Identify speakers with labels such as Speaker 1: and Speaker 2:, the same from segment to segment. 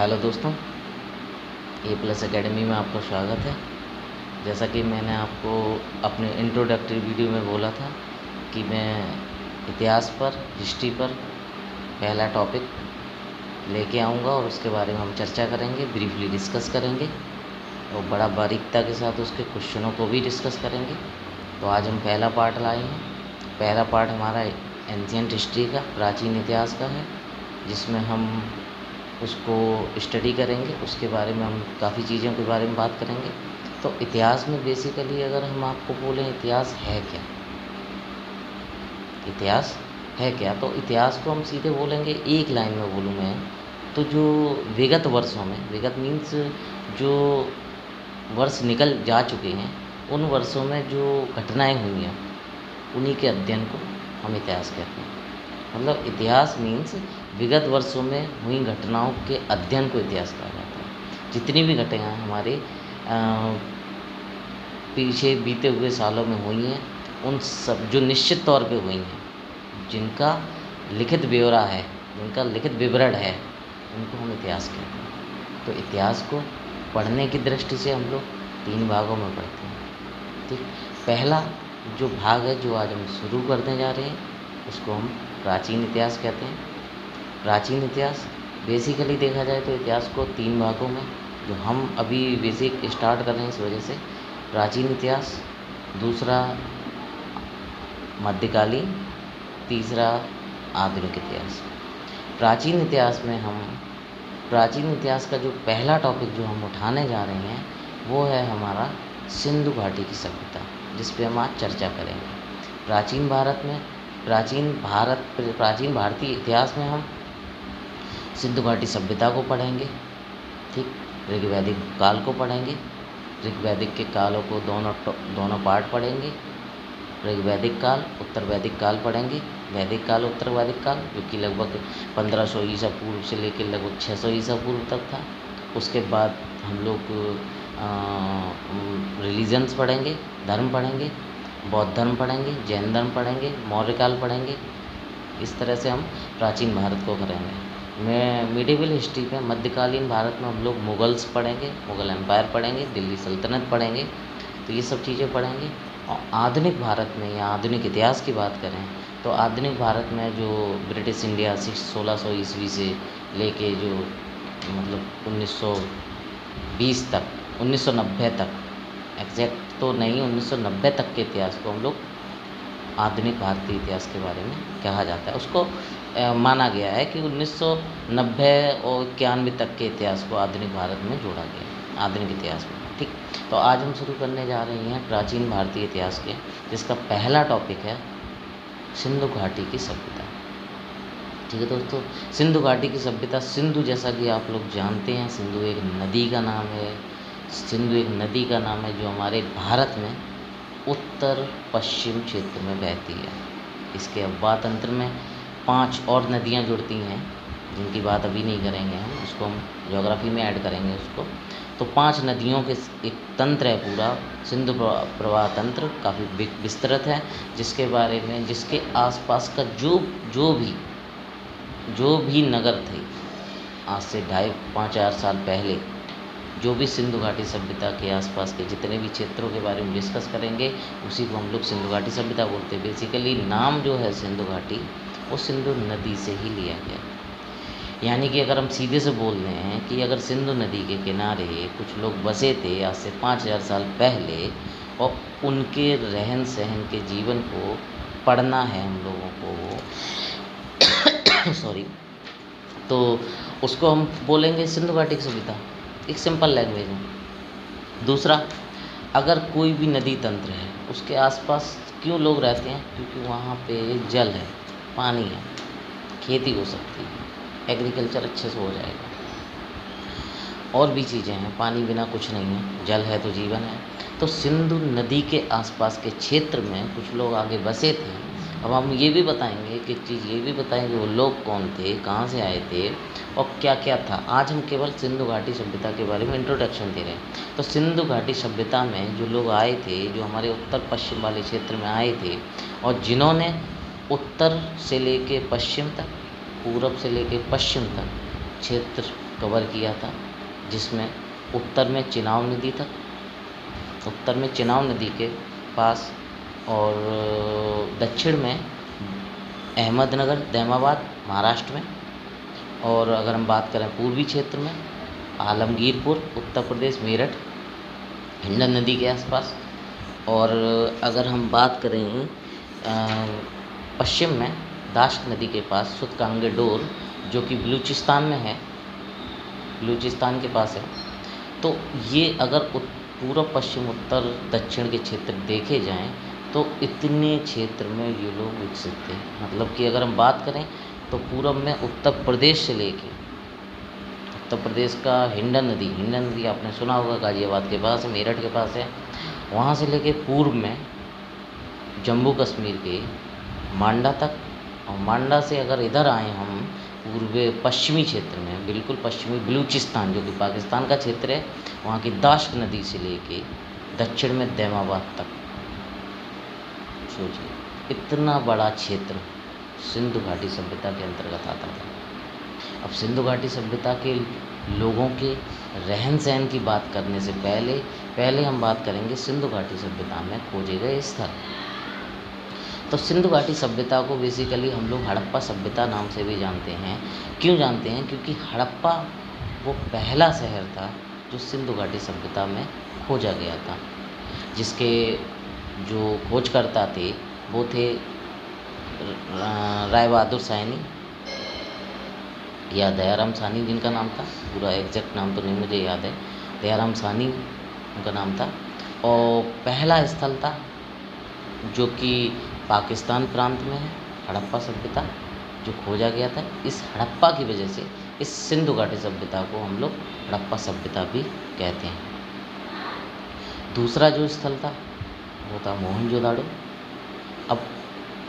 Speaker 1: Hello दोस्तों, ए plus academy में आपका स्वागत है। जैसा कि मैंने आपको अपने इंट्रोडक्टरी वीडियो में बोला था कि मैं इतिहास पर, हिस्ट्री पर पहला टॉपिक लेके आऊँगा और उसके बारे में हम चर्चा करेंगे, ब्रीफली डिस्कस करेंगे और बड़ा बारीकता के साथ उसके क्वेश्चनों को भी डिस्कस करेंगे। तो आज हम पहला पार्ट लाए हैं। पहला पार्ट हमारा एंशिएंट हिस्ट्री का, प्राचीन इतिहास का है, जिसमें हम उसको स्टडी करेंगे। उसके बारे में हम काफ़ी चीज़ों के बारे में बात करेंगे। तो इतिहास में बेसिकली अगर हम आपको बोलें इतिहास है क्या, इतिहास है क्या, तो इतिहास को हम सीधे बोलेंगे, एक लाइन में बोलूँ मैं तो जो विगत वर्षों में, विगत मीन्स जो वर्ष निकल जा चुके हैं, उन वर्षों में जो घटनाएं हुई हैं उन्हीं के अध्ययन को हम इतिहास कहते हैं। मतलब इतिहास मीन्स विगत वर्षों में हुई घटनाओं के अध्ययन को इतिहास कहा जाता है। जितनी भी घटनाएं हमारे पीछे बीते हुए सालों में हुई हैं, उन सब जो निश्चित तौर पे हुई हैं, जिनका लिखित ब्यौरा है, जिनका लिखित विवरण है, उनको हम इतिहास कहते हैं। तो इतिहास को पढ़ने की दृष्टि से हम लोग 3 भागों में पढ़ते हैं। ठीक, पहला जो भाग है जो आज हम शुरू करने जा रहे हैं, उसको हम प्राचीन इतिहास कहते हैं। प्राचीन इतिहास बेसिकली देखा जाए तो इतिहास को 3 भागों में, जो हम अभी बेसिक स्टार्ट कर रहे हैं इस वजह से, प्राचीन इतिहास, दूसरा मध्यकालीन, तीसरा आधुनिक इतिहास। प्राचीन इतिहास में हम प्राचीन इतिहास का जो पहला टॉपिक जो हम उठाने जा रहे हैं वो है हमारा सिंधु घाटी की सभ्यता, जिस पे हम आज चर्चा करेंगे। प्राचीन भारतीय इतिहास में हम सिंधु घाटी सभ्यता को पढ़ेंगे। ठीक, ऋग्वैदिक काल को पढ़ेंगे। ऋग्वैदिक के कालों को दोनों पार्ट पढ़ेंगे। ऋग्वैदिक काल, उत्तर वैदिक काल पढ़ेंगे। वैदिक काल, उत्तर वैदिक काल, जो कि लगभग 1500 ईसा पूर्व से लेकर लगभग 600 ईसा पूर्व तक था। उसके बाद हम लोग रिलीजन्स पढ़ेंगे, धर्म पढ़ेंगे, बौद्ध धर्म पढ़ेंगे, जैन धर्म पढ़ेंगे, मौर्य काल पढ़ेंगे। इस तरह से हम प्राचीन भारत को करेंगे। मिडिवल हिस्ट्री में मध्यकालीन भारत में हम लोग मुगल्स पढ़ेंगे, मुगल एम्पायर पढ़ेंगे, दिल्ली सल्तनत पढ़ेंगे। तो ये सब चीज़ें पढ़ेंगे। और आधुनिक भारत में या आधुनिक इतिहास की बात करें तो आधुनिक भारत में जो ब्रिटिश इंडिया 1600 ईस्वी से लेके जो मतलब 1920 तक, 1990 तक, एग्जैक्ट तो नहीं, 1990 तक के इतिहास को हम लोग आधुनिक भारतीय इतिहास के बारे में कहा जाता है। उसको माना गया है कि 1990 और 91 तक के इतिहास को आधुनिक भारत में जोड़ा गया, आधुनिक इतिहास में। ठीक, तो आज हम शुरू करने जा रहे हैं प्राचीन भारतीय इतिहास के, जिसका पहला टॉपिक है सिंधु घाटी की सभ्यता। ठीक है दोस्तों, सिंधु घाटी की सभ्यता, सिंधु जैसा कि आप लोग जानते हैं, सिंधु एक नदी का नाम है। सिंधु एक नदी का नाम है जो हमारे भारत में उत्तर पश्चिम क्षेत्र में बहती है। इसके अफवातंत्र में 5 और नदियाँ जुड़ती हैं, जिनकी बात अभी नहीं करेंगे हम, उसको हम ज्योग्राफी में ऐड करेंगे उसको। तो 5 नदियों के एक तंत्र है पूरा, सिंधु प्रवाह तंत्र काफ़ी विस्तृत है, जिसके बारे में, जिसके आसपास का जो भी नगर थे आज से 2.5-4 साल पहले, जो भी सिंधु घाटी सभ्यता के आसपास के जितने भी क्षेत्रों के बारे में डिस्कस करेंगे, उसी को हम लोग सिंधु घाटी सभ्यता बोलते हैं। बेसिकली नाम जो है सिंधु घाटी, वो सिंधु नदी से ही लिया गया। यानी कि अगर हम सीधे से बोल रहे हैं कि अगर सिंधु नदी के किनारे कुछ लोग बसे थे आज से 5000 साल पहले, और उनके रहन सहन के जीवन को पढ़ना है हम लोगों को सॉरी, तो उसको हम बोलेंगे सिंधु घाटी की सभ्यता, एक सिंपल लैंग्वेज में। दूसरा, अगर कोई भी नदी तंत्र है, उसके आसपास क्यों लोग रहते हैं? क्योंकि वहाँ पे जल है, पानी है, खेती हो सकती है, एग्रीकल्चर अच्छे से हो जाएगा, और भी चीज़ें हैं, पानी बिना कुछ नहीं है, जल है तो जीवन है। तो सिंधु नदी के आसपास के क्षेत्र में कुछ लोग आगे बसे थे। अब हम ये भी बताएंगे कि चीज़ ये भी बताएंगे वो लोग कौन थे, कहाँ से आए थे और क्या क्या था। आज हम केवल सिंधु घाटी सभ्यता के बारे में इंट्रोडक्शन दे रहे हैं। तो सिंधु घाटी सभ्यता में जो लोग आए थे, जो हमारे उत्तर पश्चिम वाले क्षेत्र में आए थे, और जिन्होंने उत्तर से लेके पश्चिम तक, पूरब से लेके पश्चिम तक क्षेत्र कवर किया था, जिसमें उत्तर में चिनाब नदी तक, उत्तर में चिनाब नदी के पास, और दक्षिण में अहमदनगर दैमाबाद महाराष्ट्र में, और अगर हम बात करें पूर्वी क्षेत्र में आलमगीरपुर उत्तर प्रदेश मेरठ हिंडन नदी के आसपास, और अगर हम बात करें पश्चिम में दाश्त नदी के पास सुतकांगे डोर, जो कि बलूचिस्तान में है, बलूचिस्तान के पास है। तो ये अगर पूर्व पश्चिम उत्तर दक्षिण के क्षेत्र देखे जाएं तो इतने क्षेत्र में ये लोग विकसित थे। मतलब कि अगर हम बात करें तो पूर्व में उत्तर प्रदेश से लेके, उत्तर प्रदेश का हिंडन नदी आपने सुना होगा, गाजियाबाद के पास है, मेरठ के पास है। वहाँ से लेके पूर्व में जम्मू कश्मीर के मांडा तक, और मांडा से अगर इधर आए हम पूर्व पश्चिमी क्षेत्र में, बिल्कुल पश्चिमी बलूचिस्तान जो कि पाकिस्तान का क्षेत्र है, वहाँ की दाश्त नदी से लेके दक्षिण में दैमाबाद तक, सोचिए इतना बड़ा क्षेत्र सिंधु घाटी सभ्यता के अंतर्गत आता था। अब सिंधु घाटी सभ्यता के लोगों के रहन सहन की बात करने से पहले हम बात करेंगे सिंधु घाटी सभ्यता में खोजे गए स्थल। तो सिंधु घाटी सभ्यता को बेसिकली हम लोग हड़प्पा सभ्यता नाम से भी जानते हैं। क्यों जानते हैं? क्योंकि हड़प्पा वो पहला शहर था जो सिंधु घाटी सभ्यता में खोजा गया था, जिसके जो खोजकर्ता थे वो थे राय बहादुर साहनी या दयाराम साहनी जिनका नाम था, पूरा एग्जैक्ट नाम तो नहीं मुझे याद है, दयाराम साहनी उनका नाम था। और पहला स्थल था जो कि पाकिस्तान प्रांत में है, हड़प्पा सभ्यता जो खोजा गया था। इस हड़प्पा की वजह से इस सिंधु घाटी सभ्यता को हम लोग हड़प्पा सभ्यता भी कहते हैं। दूसरा जो स्थल था वो था मोहनजोदाड़ो। अब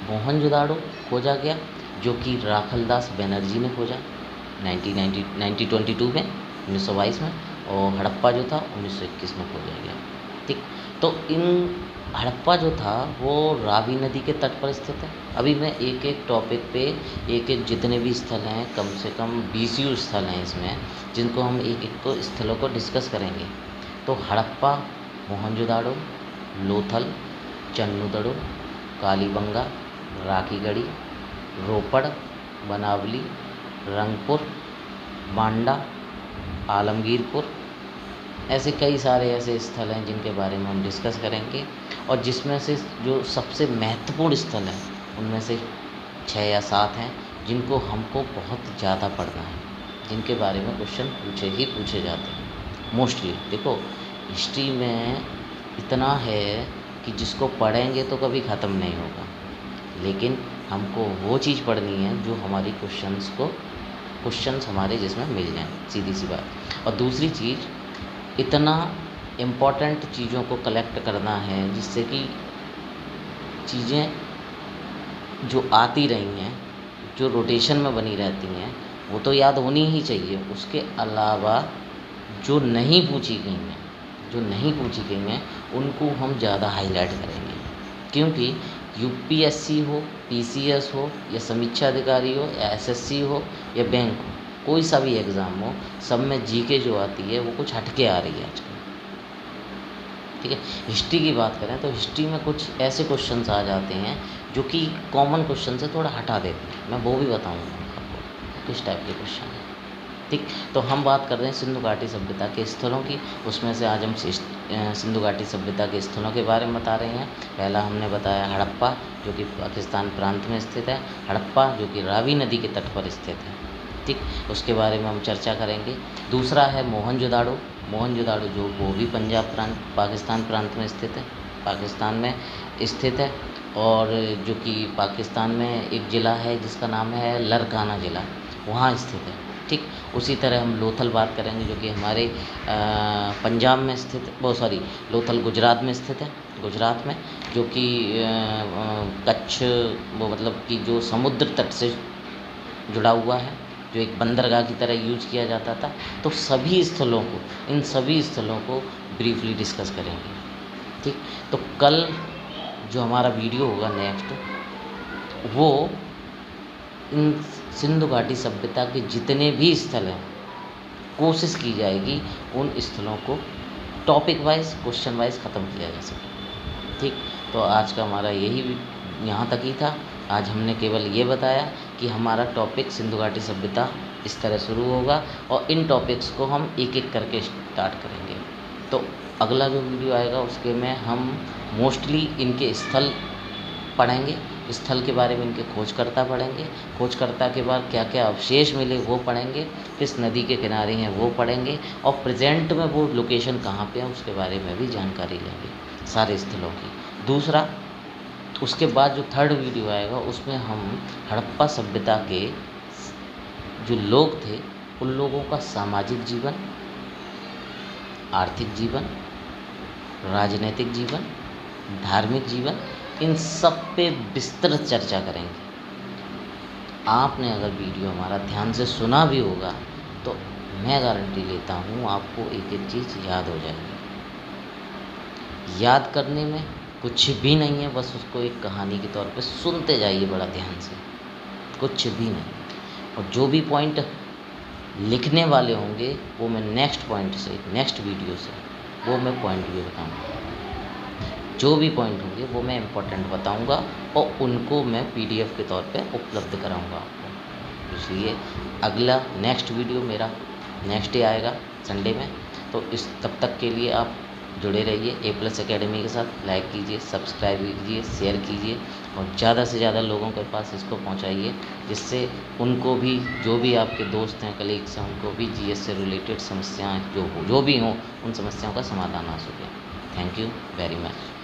Speaker 1: मोहनजोदाड़ो खोजा गया जो कि राखलदास बनर्जी ने खोजा 1922 में, 1922 में, और हड़प्पा जो था 1921 में खोजा गया। ठीक, तो इन हड़प्पा जो था वो रावी नदी के तट पर स्थित है। अभी मैं एक एक टॉपिक पे एक जितने भी स्थल हैं, कम से कम 20 स्थल हैं इसमें, जिनको हम एक एक को स्थलों को डिस्कस करेंगे। तो हड़प्पा, मोहनजोदाड़ो, लोथल, चन्नूदड़ो, कालीबंगा, राखीगढ़ी, रोपड़, बनावली, रंगपुर, मांडा, आलमगीरपुर, ऐसे कई सारे ऐसे स्थल हैं जिनके बारे में हम डिस्कस करेंगे। और जिसमें से जो सबसे महत्वपूर्ण स्थल हैं उनमें से 6 या 7 हैं जिनको हमको बहुत ज़्यादा पढ़ना है, जिनके बारे में क्वेश्चन पूछे जाते हैं मोस्टली। देखो हिस्ट्री में इतना है कि जिसको पढ़ेंगे तो कभी ख़त्म नहीं होगा, लेकिन हमको वो चीज़ पढ़नी है जो हमारी क्वेश्चंस हमारे जिसमें मिल जाएं, सीधी सी बात। और दूसरी चीज़, इतना इम्पॉर्टेंट चीज़ों को कलेक्ट करना है जिससे कि चीज़ें जो आती रही हैं, जो रोटेशन में बनी रहती हैं, वो तो याद होनी ही चाहिए। उसके अलावा जो नहीं पूछी गई हैं उनको हम ज़्यादा हाईलाइट करेंगे, क्योंकि यूपीएससी हो, पीसीएस हो, या समीक्षा अधिकारी हो, या एसएससी हो, या बैंक हो, कोई सा भी एग्ज़ाम हो, सब में जीके जो आती है वो कुछ हटके आ रही है आजकल। ठीक है, हिस्ट्री की बात करें तो हिस्ट्री में कुछ ऐसे क्वेश्चंस आ जाते हैं जो कि कॉमन क्वेश्चन से थोड़ा हटा देते हैं। मैं वो भी बताऊंगा आपको किस टाइप के क्वेश्चन हैं। ठीक, तो हम बात कर रहे हैं सिंधु घाटी सभ्यता के स्थलों की। उसमें से आज हम सिंधु घाटी सभ्यता के स्थलों के बारे में बता रहे हैं। पहला हमने बताया हड़प्पा, जो कि पाकिस्तान प्रांत में स्थित है, हड़प्पा जो कि रावी नदी के तट पर स्थित है। ठीक, उसके बारे में हम चर्चा करेंगे। दूसरा है मोहनजोदाड़ो जो वो भी पंजाब प्रांत, पाकिस्तान प्रांत में स्थित है, पाकिस्तान में स्थित है, और जो कि पाकिस्तान में एक ज़िला है जिसका नाम है लरकाना ज़िला, वहाँ स्थित है। ठीक, उसी तरह हम लोथल बात करेंगे जो कि हमारे पंजाब में स्थित, लोथल गुजरात में स्थित है, गुजरात में, जो कि कच्छ, वो मतलब कि जो समुद्र तट से जुड़ा हुआ है, जो एक बंदरगाह की तरह यूज किया जाता था। तो इन सभी स्थलों को ब्रीफली डिस्कस करेंगे। ठीक, तो कल जो हमारा वीडियो होगा नेक्स्ट, वो इन सिंधु घाटी सभ्यता के जितने भी स्थल हैं कोशिश की जाएगी उन स्थलों को टॉपिक वाइज क्वेश्चन वाइज ख़त्म किया जा सके। ठीक, तो आज का हमारा यही यहाँ तक ही था। आज हमने केवल ये बताया कि हमारा टॉपिक सिंधु घाटी सभ्यता इस तरह शुरू होगा और इन टॉपिक्स को हम एक एक करके स्टार्ट करेंगे। तो अगला जो वीडियो आएगा उसके में हम मोस्टली इनके स्थल पढ़ेंगे, स्थल के बारे में इनके खोजकर्ता पढ़ेंगे, खोजकर्ता के बाद क्या क्या अवशेष मिले वो पढ़ेंगे, किस नदी के किनारे हैं वो पढ़ेंगे और प्रेजेंट में वो लोकेशन कहाँ पे है उसके बारे में भी जानकारी लेंगे सारे स्थलों की। दूसरा, उसके बाद जो थर्ड वीडियो आएगा उसमें हम हड़प्पा सभ्यता के जो लोग थे उन लोगों का सामाजिक जीवन, आर्थिक जीवन, राजनीतिक जीवन, धार्मिक जीवन, इन सब पे विस्तृत चर्चा करेंगे। आपने अगर वीडियो हमारा ध्यान से सुना भी होगा तो मैं गारंटी लेता हूँ आपको एक एक चीज़ याद हो जाएगी। याद करने में कुछ भी नहीं है, बस उसको एक कहानी के तौर पे सुनते जाइए बड़ा ध्यान से, कुछ भी नहीं। और जो भी पॉइंट लिखने वाले होंगे वो मैं नेक्स्ट पॉइंट से, नेक्स्ट वीडियो से वो मैं पॉइंट भी बताऊँगा। जो भी पॉइंट होंगे वो मैं इम्पोर्टेंट बताऊंगा और उनको मैं पीडीएफ के तौर पे उपलब्ध कराऊंगा आपको। इसलिए अगला नेक्स्ट वीडियो मेरा नेक्स्ट डे आएगा संडे में। तो इस तब तक के लिए आप जुड़े रहिए A+ एकेडमी के साथ। लाइक कीजिए, सब्सक्राइब कीजिए, शेयर कीजिए और ज़्यादा से ज़्यादा लोगों के पास इसको पहुंचाइए, जिससे उनको भी, जो भी आपके दोस्त हैं, कलीग्स हैं, उनको भी जीएस से रिलेटेड समस्याएं जो भी हों उन समस्याओं का समाधान आ सके। Thank you very much.